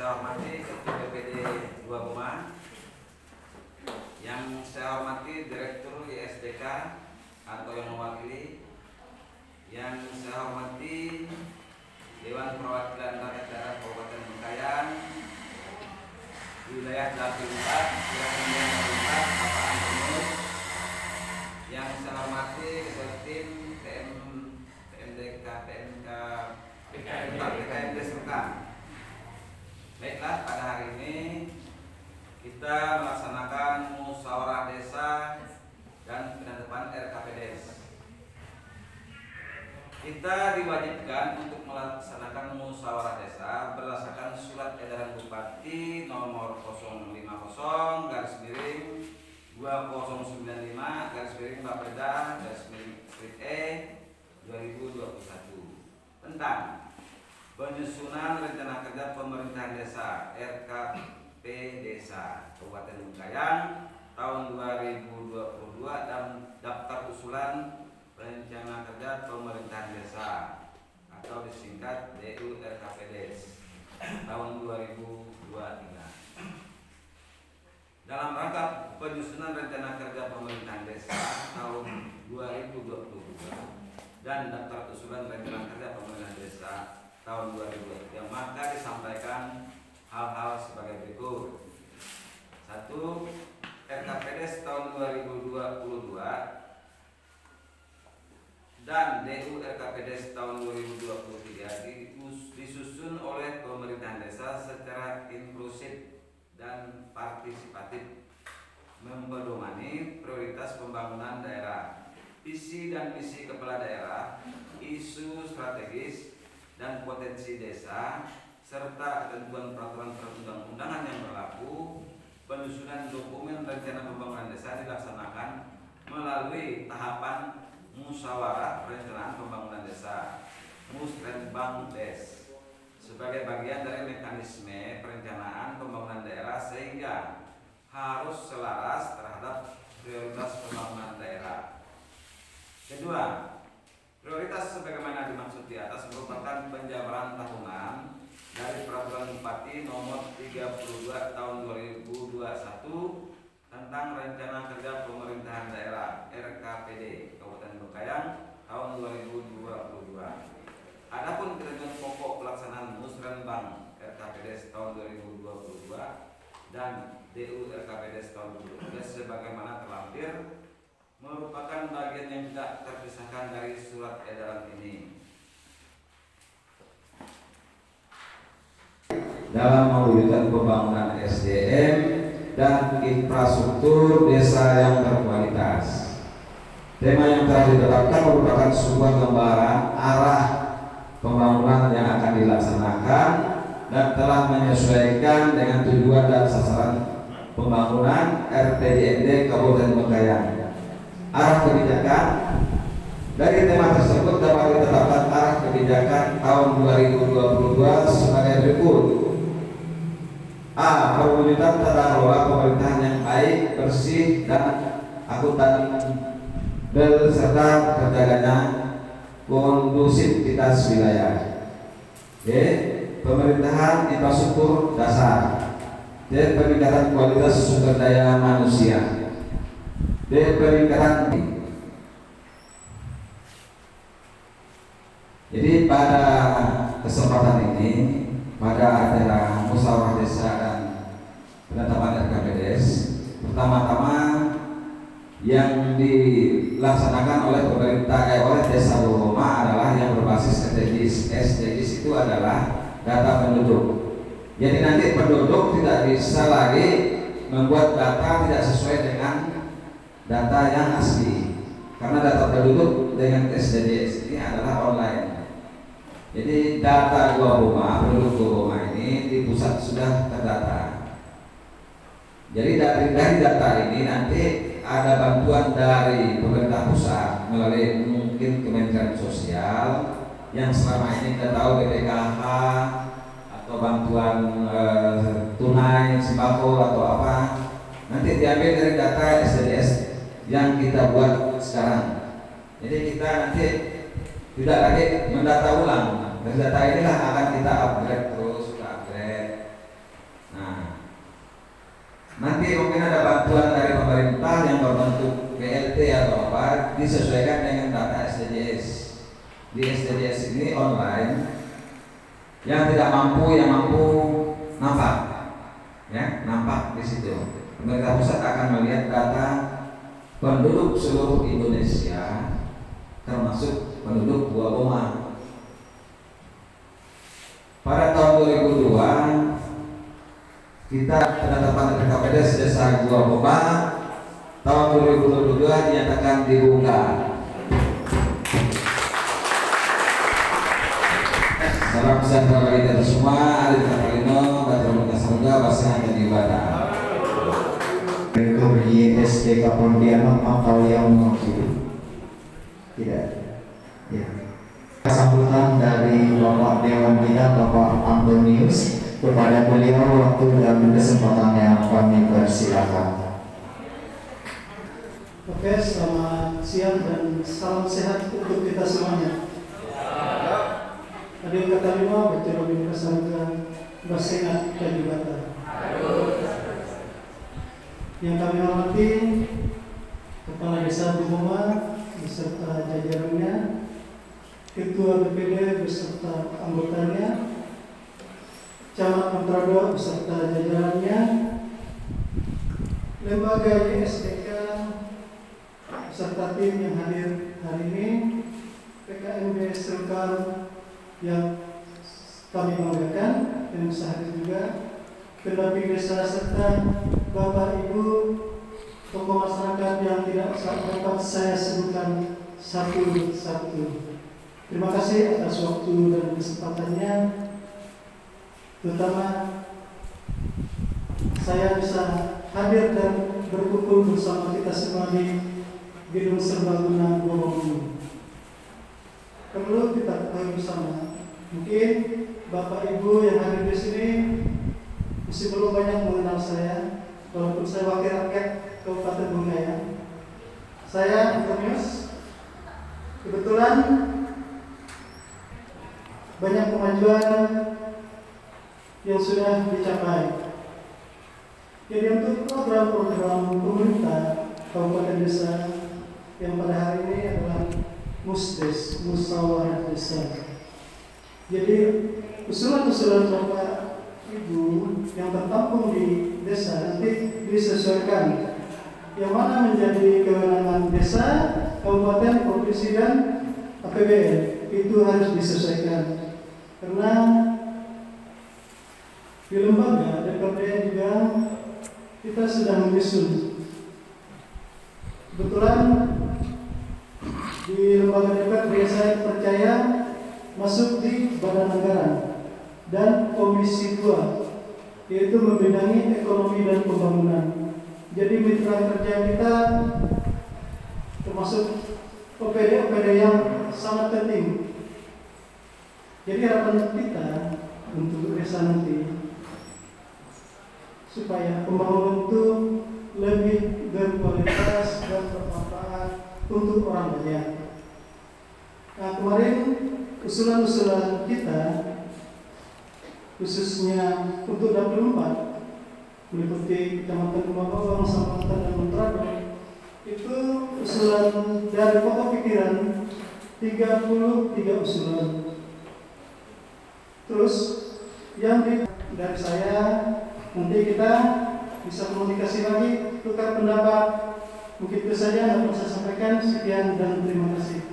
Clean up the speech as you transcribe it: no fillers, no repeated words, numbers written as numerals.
saya hormati Ketua BPD 2 Boma, yang saya hormati Direktur ISDK atau yang mewakili, yang saya hormati Dewan Perwakilan Rakyat Daerah Kabupaten Bengkayang, wilayah Dapil 4, wilayah 4, Bapak Antonius, yang saya hormati Ketua Tim PMDK PKMD Serkam. Baiklah, pada hari ini kita melaksanakan musyawarah desa dan penetapan RKPDes. Kita diwajibkan untuk melaksanakan musyawarah desa berdasarkan surat edaran Bupati nomor 050/2095 Bapeda/E 2021 tentang penyusunan rencana kerja pemerintahan desa RKP Desa Kabupaten Bengkayang tahun 2022 dan daftar usulan rencana kerja pemerintahan desa atau disingkat DU RKPDes tahun 2023. Dalam rangka penyusunan rencana kerja pemerintahan desa tahun 2022 dan daftar usulan rencana kerja pemerintahan desa tahun 2023, maka disampaikan hal-hal sebagai berikut. 1. RKPDes tahun 2022 dan DU RKPDes tahun 2023 disusun oleh pemerintahan desa secara inklusif dan partisipatif, mempedomani prioritas pembangunan daerah, visi dan misi kepala daerah, isu strategis dan potensi desa, serta ketentuan peraturan perundang-undangan yang berlaku. Penyusunan dokumen rencana pembangunan desa dilaksanakan melalui tahapan musyawarah perencanaan pembangunan desa Musrenbang-Des sebagai bagian dari mekanisme perencanaan pembangunan daerah, sehingga harus selaras terhadap prioritas pembangunan daerah. Kedua, prioritas sebagaimana dimaksud di atas merupakan penjabaran tahunan dari Peraturan Bupati nomor 32 tahun 2021 tentang Rencana Kerja Pemerintahan Daerah RKPD Kabupaten Bengkayang tahun 2022. Adapun ketentuan pokok pelaksanaan Musrenbang RKPDes tahun 2022 dan DU RKPDes tahun 2023 sebagaimana terlampir merupakan bagian yang tidak terpisahkan dari surat edaran ini. Dalam mewujudkan pembangunan SDM dan infrastruktur desa yang berkualitas. Tema yang telah ditetapkan merupakan sebuah gambaran arah pembangunan yang akan dilaksanakan dan telah menyesuaikan dengan tujuan dan sasaran pembangunan RPJMD Kabupaten Bengkayang. Arah kebijakan dari tema tersebut dapat ditetapkan arah kebijakan tahun 2022 sebagai berikut. A. Perwujudan tata kelola pemerintahan yang baik, bersih, dan akuntabel serta terjaganya kondusivitas wilayah. B. Pemerintahan infrastruktur dasar. D. Peningkatan kualitas sumber daya manusia. D. Peningkatan. Jadi pada kesempatan ini, pada acara musyawarah desa dan penetapan RKPDes, pertama-tama yang dilaksanakan oleh oleh Desa Boma adalah yang berbasis SDGs. SDGs itu adalah data penduduk. Jadi nanti penduduk tidak bisa lagi membuat data tidak sesuai dengan data yang asli, karena data penduduk dengan SDGs ini adalah online. Jadi data Gua Boma, penduduk Gua Boma ini di pusat sudah terdata. Jadi dari data ini nanti ada bantuan dari pemerintah pusat melalui mungkin Kementerian Sosial yang selama ini kita tahu BPKH atau bantuan tunai sembako atau apa, nanti diambil dari data SDGs yang kita buat sekarang. Jadi kita nanti tidak lagi mendata ulang. Dari data inilah akan kita upgrade terus, Nanti mungkin ada bantuan dari pemerintah yang berbentuk BLT atau apa, disesuaikan dengan data SDGs. Di SDGs ini online, yang tidak mampu, yang mampu nampak, ya, nampak di situ. Pemerintah pusat akan melihat data penduduk seluruh Indonesia, termasuk penduduk Buah Boma. Pada tahun 2002 kita penetapan RKPDes Desa Buah Boma, tahun 2022 dinyatakan dibuka. Salam sejahtera bagi kita semua. Adik Katalino, Batrul Kasarga, Basah dan Ibadah. Berikut YSD Kapontiano atau yang mewakili? Tidak. Ya. Sambutan dari Bapak Dewan kita, Bapak Antonius, kepada beliau waktu dan kesempatan yang kami persilakan. Oke, selamat siang dan salam sehat untuk kita semuanya. Adik kata lima, Batrul Kasarga, Basah dan Ibadah. Yang kami hormati Kepala Desa Buma beserta jajarannya, Ketua BPD beserta anggotanya, Camat Montrado beserta jajarannya, Lembaga YSDK beserta tim yang hadir hari ini, PKMB Serkar yang kami banggakan dan bisa hadir juga, pendamping desa serta Bapak Ibu tokoh masyarakat yang tidak dapat saya sebutkan satu-satu. Terima kasih atas waktu dan kesempatannya, terutama saya bisa hadir dan berkumpul bersama kita semua di Gedung Serbaguna Buah Boma. Perlu kita ketahui bersama, mungkin Bapak Ibu yang hadir di sini masih belum banyak mengenal saya, walaupun saya wakil rakyat Kabupaten Bungaya. Saya Antonius, kebetulan banyak kemajuan yang sudah dicapai. Jadi untuk program-program pemerintah Kabupaten Desa yang pada hari ini adalah Musdes, Musyawarah Desa. Jadi usulan-usulan Bapak Ibu yang tertampung di desa nanti disesuaikan yang mana menjadi kewenangan desa, kabupaten, provinsi dan APBN, itu harus disesuaikan karena di lembaga DPRD juga kita sudah menyusun. Kebetulan di lembaga DPRD saya percaya masuk di Badan Anggaran dan Komisi 2, yaitu membidangi ekonomi dan pembangunan. Jadi mitra kerja kita termasuk OPD-OPD yang sangat penting. Jadi harapan kita untuk desa nanti supaya pembangunan itu lebih berkualitas dan bermanfaat untuk orang banyak. Nah, kemarin usulan-usulan kita khususnya untuk dapur 4 meliputi Kecamatan Kumabawang, Sampatan dan Montrado, itu usulan dari pokok pikiran 33 usulan. Terus yang dari saya nanti kita bisa komunikasi lagi, tukar pendapat. Mungkin itu saja yang dapat saya sampaikan. Sekian dan terima kasih.